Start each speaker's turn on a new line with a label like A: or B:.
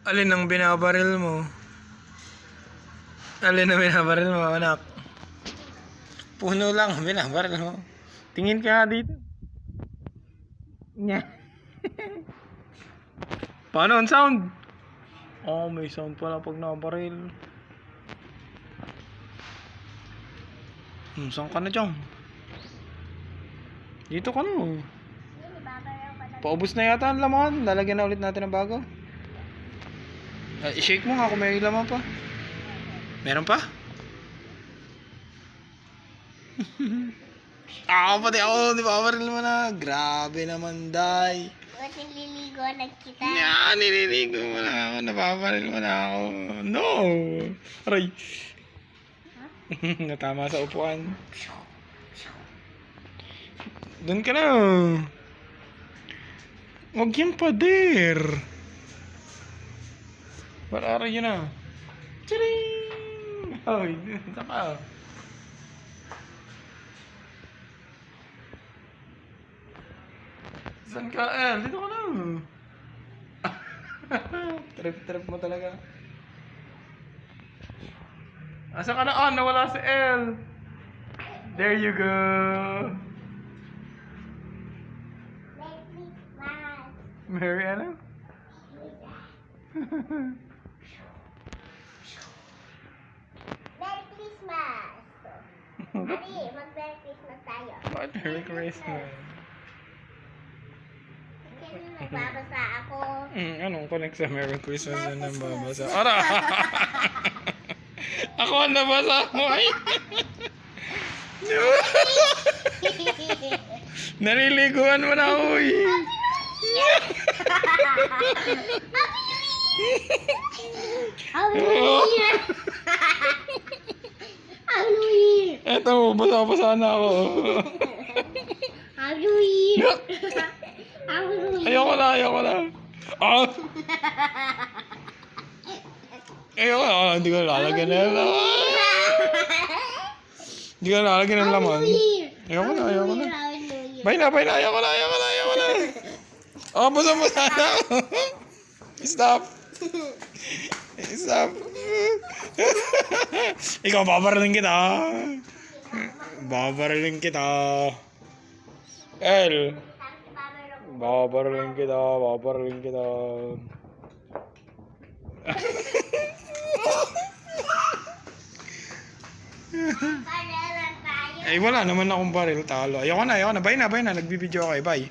A: Alin ang binabaril mo? Alin ang binabaril mo, anak? Puno lang ang binabaril mo. Tingin ka nga dito. Nya. Paano ang sound? Oh, may sound pala pag nabaril. Saan ka na dyan? Dito ka na. Paubos na yata ang laman. Lalagyan na ulit natin ng bago. I-shake mo nga kung may laman pa. Meron pa? Pati ako, di ba? Baril mo na. Grabe naman, day.
B: Buti nililigo na kita.
A: Nililigo mo na ako. Napabaril mo na ako. No! Aray. Natama sa upuan. Doon ka na. Huwag yung pader. Para yun na. Tcharing! Ay, saka. Saan ka, El? Dito ka na. Trip mo talaga. Asa ka na? Nawala si El. There you go. Merry ano?
B: Merry Christmas! Ari, mag-Merry Christmas tayo.
A: What? Merry Christmas.
B: Kasi nagbabasa ako.
A: Anong connect sa Merry Christmas na nababasa? Ara! Ako ang nabasa mo ay! Naliliguan mo na ako eh!
B: Happy New Year! Happy New Year!
A: Eto, basa-basa na ako.
B: Happy New Year! Happy New Year!
A: Ayoko na. Ayoko na, hindi ko lalagyan ng laman. Hindi ko lalagyan ng laman. Ayoko na. Bay na, ayoko na. Basa-basa na ako. Stop. Ikaw, babaraling kita. El. Babaraling kita. Ay, wala naman akong baril. Talo. Ayoko na. Bye na. Nagbibideo ako. Bye.